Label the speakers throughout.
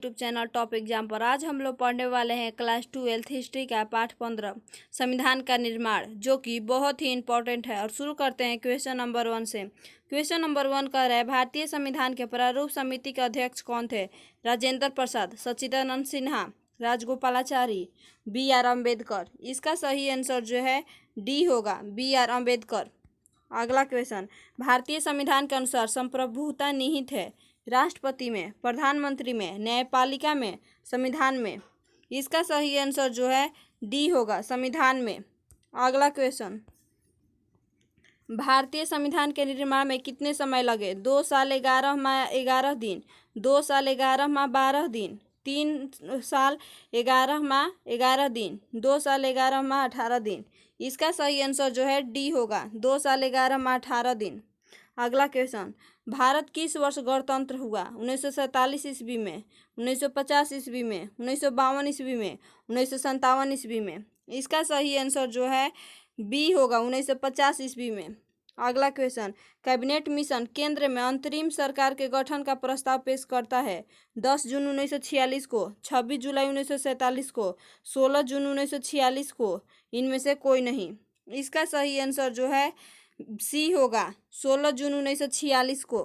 Speaker 1: YouTube channel top exam पर आज हम लोग पढ़ने वाले हैं क्लास 12 हिस्ट्री का पाठ 15 संविधान का निर्माण, जो कि बहुत ही इंपॉर्टेंट है। और शुरू करते हैं क्वेश्चन नंबर 1 से। क्वेश्चन नंबर 1 कह रहा है, भारतीय संविधान के प्रारूप समिति के अध्यक्ष कौन थे? राजेंद्र प्रसाद, सच्चिदानंद सिन्हा, राजगोपालाचारी, B.R. अम्बेडकर। इसका सही आंसर जो है डी होगा, B.R. अम्बेडकर। अगला क्वेश्चन, भारतीय संविधान के अनुसार संप्रभुता निहित है राष्ट्रपति में, प्रधानमंत्री में, न्यायपालिका में, संविधान में। इसका सही आंसर जो है डी होगा, संविधान में। अगला क्वेश्चन, भारतीय संविधान के निर्माण में कितने समय लगे? 2 साल 11 माह 11 दिन, 2 साल 11 माह 12 दिन, 3 साल 11 माह 11 दिन, 2 साल 11 माह 18 दिन। इसका सही आंसर जो है डी होगा, 2 साल 11 माह 18 दिन। अगला क्वेश्चन, भारत किस वर्ष गणतंत्र हुआ? 1947 ईस्वी में, 1950 ईस्वी में, 1952 ईस्वी में, 1957 ईस्वी में। इसका सही आंसर जो है बी होगा, 1950 ईस्वी में। अगला क्वेश्चन, कैबिनेट मिशन केंद्र में अंतरिम सरकार के गठन का प्रस्ताव पेश करता है? 10 जून 1946 को, 26 जुलाई 1947 को, 16 जून 1946 को। इनमें से कोई नहीं। इसका सही आंसर जो है सी होगा, 16 जून 1946 को।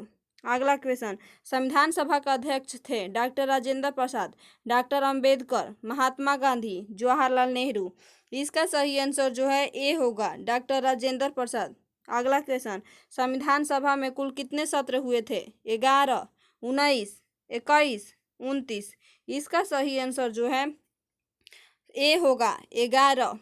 Speaker 1: अगला क्वेश्चन, संविधान सभा का अध्यक्ष थे डॉक्टर राजेंद्र प्रसाद, डॉक्टर अंबेडकर, महात्मा गांधी, जवाहरलाल नेहरू। इसका सही आंसर जो है ए होगा, डॉक्टर राजेंद्र प्रसाद। अगला क्वेश्चन, संविधान सभा में कुल कितने सत्र हुए थे? 11, 19, 21, 29। इसका सही आंसर जो है ए होगा, 11।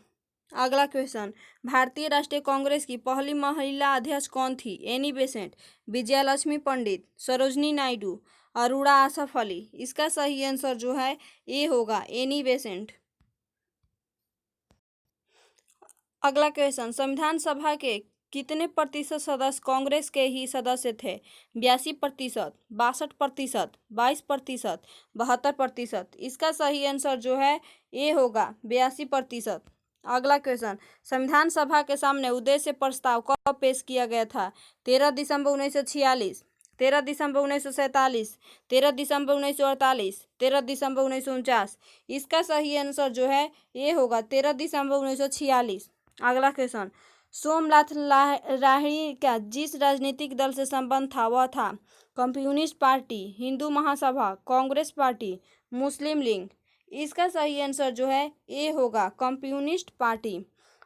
Speaker 1: अगला क्वेश्चन, भारतीय राष्ट्रीय कांग्रेस की पहली महिला अध्यक्ष कौन थी? Annie Besant, Vijayalakshmi Pandit, Sarojini Naidu, Aruna Asaf Ali. इसका सही आंसर जो है ए होगा, एनी बेसेंट। अगला क्वेश्चन, संविधान सभा के कितने प्रतिशत सदस्य कांग्रेस के ही सदस्य थे? 82%, 62%, 22%, 72%। इसका सही आंसर जो है ए होगा, 82%। अगला क्वेश्चन, संविधान सभा के सामने उद्देश्य प्रस्ताव कब पेश किया गया था? 13 दिसंबर 1946, 13 दिसंबर 1947, 13 दिसंबर 1948, 13 दिसंबर 1949। इसका सही आंसर जो है ए होगा, 13 दिसंबर 1946। अगला क्वेश्चन, सोमनाथ लाहिड़ी का जिस राजनीतिक दल से संबंध था वह था? Communist party, Hindu Mahasabha, Congress party, मुस्लिम लीग। इसका सही आंसर जो है ए होगा, कम्युनिस्ट पार्टी।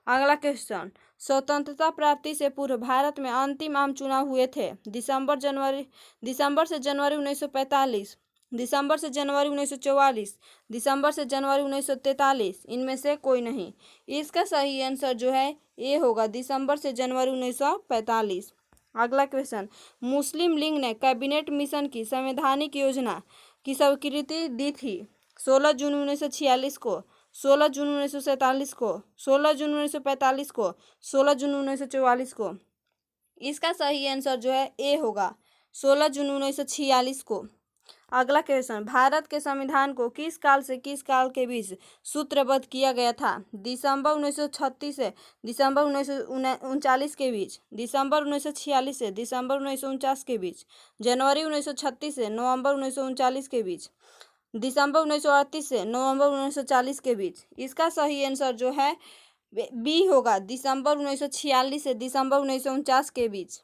Speaker 1: अगला क्वेश्चन, स्वतंत्रता प्राप्ति से पूर्व भारत में अंतिम आम चुनाव हुए थे? दिसंबर से जनवरी 1945, दिसंबर से जनवरी 1944, दिसंबर से जनवरी 1943। इनमें से कोई नहीं। इसका सही आंसर जो है ए होगा, दिसंबर से जनवरी 1945। अगला क्वेश्चन, मुस्लिम लीग ने कैबिनेट मिशन की संवैधानिक योजना की स्वीकृति दी थी? 16 जून 1946 को, 16 जून 1947 को, 16 जून 1945 को, 16 जून 1944 को। इसका सही आंसर जो है ए होगा, 16 जून 1946 को। अगला क्वेश्चन, भारत के संविधान को किस काल से किस काल के बीच सूत्रबद्ध किया गया था? दिसंबर 1936 से दिसंबर 1939 के बीच, दिसंबर 1946 से दिसंबर 1949 के बीच, जनवरी 1936 से नवंबर 1939 के बीच, दिसंबर 1938 से नवंबर 1940 के बीच। इसका सही आंसर जो है बी होगा, दिसंबर 1946 से दिसंबर 1949 के बीच।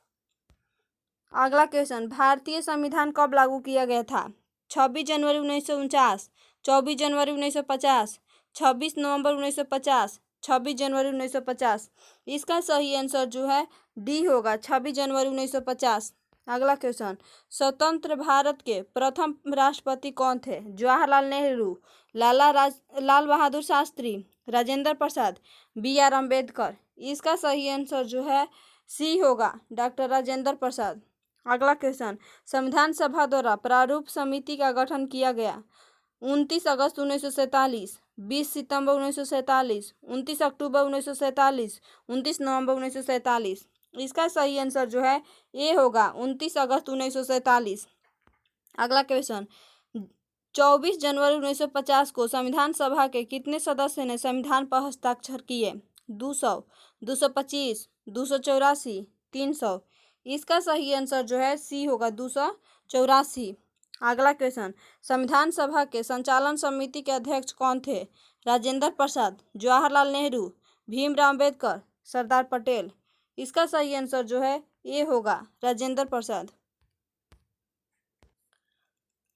Speaker 1: अगला क्वेश्चन, भारतीय संविधान कब लागू किया गया था? 26 जनवरी 1949, 24 जनवरी 1950, 26 नवंबर 1950, 26 जनवरी 1950। इसका सही आंसर जो है डी होगा, 26 जनवरी 1950। अगला क्वेश्चन, स्वतंत्र भारत के प्रथम राष्ट्रपति कौन थे? जवाहरलाल नेहरू, लाल बहादुर शास्त्री, राजेंद्र प्रसाद, B.R. अम्बेडकर। इसका सही आंसर जो है सी होगा, डॉक्टर राजेंद्र प्रसाद। अगला क्वेश्चन, संविधान सभा द्वारा प्रारूप समिति का गठन किया गया? 29 अगस्त 1947, 20 सितंबर 1947, 29 अक्टूबर 1947, 29 नवंबर 1947। इसका सही आंसर जो है ए होगा, 29 अगस्त 1947। अगला क्वेश्चन, 24 जनवरी 1950 को संविधान सभा के कितने सदस्य ने संविधान पर हस्ताक्षर किए? 200, 225, 284, 300। इसका सही आंसर जो है सी होगा, 284। अगला क्वेश्चन, संविधान सभा के संचालन समिति के अध्यक्ष कौन थे? राजेंद्र प्रसाद, जवाहरलाल नेहरू, भीमराव अम्बेडकर, सरदार पटेल। इसका सही आंसर जो है ये होगा राजेंद्र प्रसाद।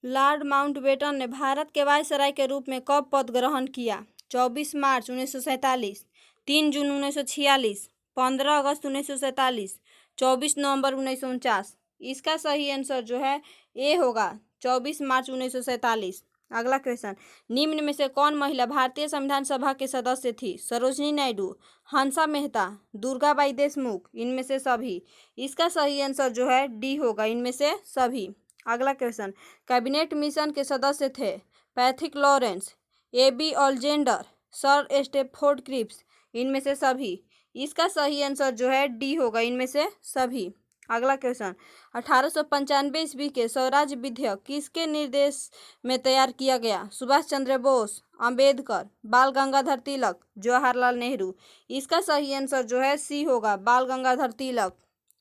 Speaker 1: लॉर्ड माउंटबेटन ने भारत के वायसराय के रूप में कब पद ग्रहण किया? 24 मार्च 1947, 3 जून 1946, 15 अगस्त 1947, 24 नवंबर 1949। इसका सही आंसर जो है ये होगा 24 मार्च 1947। अगला क्वेश्चन, निम्न में से कौन महिला भारतीय संविधान सभा के सदस्य थी? सरोजिनी नायडू, हंसा मेहता, दुर्गाबाई देशमुख, इनमें से सभी। इसका सही आंसर जो है डी होगा, इनमें से सभी। अगला क्वेश्चन, कैबिनेट मिशन के सदस्य थे? Pethick Lawrence, A B. Alexander, sir Stafford Cripps, इनमें से सभी। इसका सही आंसर जो है डी होगा, इनमें से सभी। अगला क्वेश्चन, 1895 ईस्वी के स्वराज विधेयक किसके निर्देश में तैयार किया गया? सुभाष चंद्र बोस, अंबेडकर, बाल गंगाधर तिलक, जवाहरलाल नेहरू। इसका सही आंसर जो है सी होगा, बाल गंगाधर तिलक।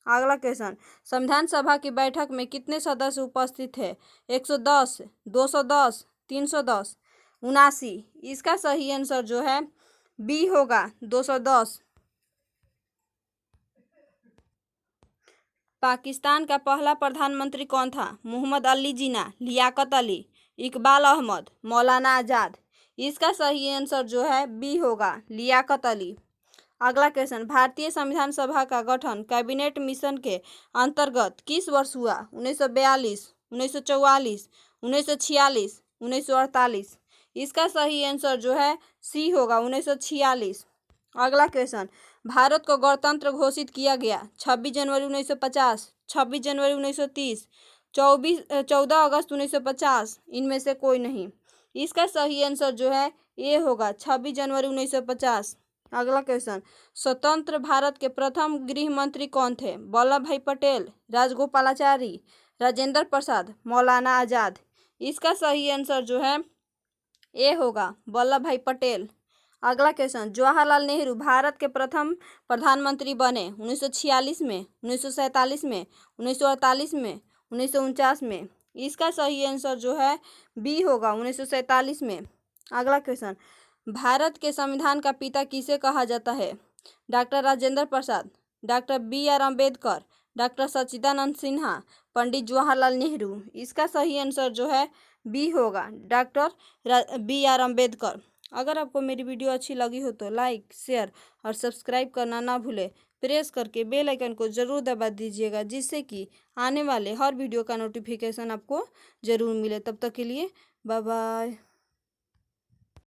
Speaker 1: अगला क्वेश्चन, संविधान सभा की बैठक में कितने सदस्य उपस्थित थे? 110, 210, 310, 79। इसका सही आंसर जो है बी होगा 210। पाकिस्तान का पहला प्रधानमंत्री कौन था? मोहम्मद अली जिन्ना, लियाकत अली, इकबाल अहमद, मौलाना आज़ाद। इसका सही आंसर जो है बी होगा, लियाकत अली। अगला क्वेश्चन, भारतीय संविधान सभा का गठन कैबिनेट मिशन के अंतर्गत किस वर्ष हुआ? 1942, 1944, 1946, 1948। इसका सही आंसर जो है सी होगा, 1946। अगला क्वेश्चन, भारत को गणतंत्र घोषित किया गया 26 जनवरी 1950, 26 जनवरी 1930, 14 अगस्त 1950, इनमें से कोई नहीं। इसका सही आंसर जो है ये होगा 26 जनवरी 1950। अगला क्वेश्चन, स्वतंत्र भारत के प्रथम गृह मंत्री कौन थे? वल्लभ भाई पटेल, राजगोपालाचारी, राजेंद्र प्रसाद, मौलाना आज़ाद। इसका सही आंसर जो है ये होगा वल्लभ भाई पटेल। अगला क्वेश्चन, जवाहरलाल नेहरू भारत के प्रथम प्रधानमंत्री बने 1946 में, 1947 में, 1948 में, 1949 में। इसका सही आंसर जो है बी होगा, 1947 में। अगला क्वेश्चन, भारत के संविधान का पिता किसे कहा जाता है? Doctor Rajendra Prasad, doctor B R. Ambedkar, doctor सच्चिदानंद सिन्हा, पंडित जवाहरलाल नेहरू। इसका सही आंसर जो है बी होगा, डॉक्टर बी.आर. अम्बेडकर। अगर आपको मेरी वीडियो अच्छी लगी हो तो लाइक, शेयर और सब्सक्राइब करना ना भूले। प्रेस करके बेल आइकन को ज़रूर दबा दीजिएगा, जिससे कि आने वाले हर वीडियो का नोटिफिकेशन आपको ज़रूर मिले। तब तक के लिए बाय बाय।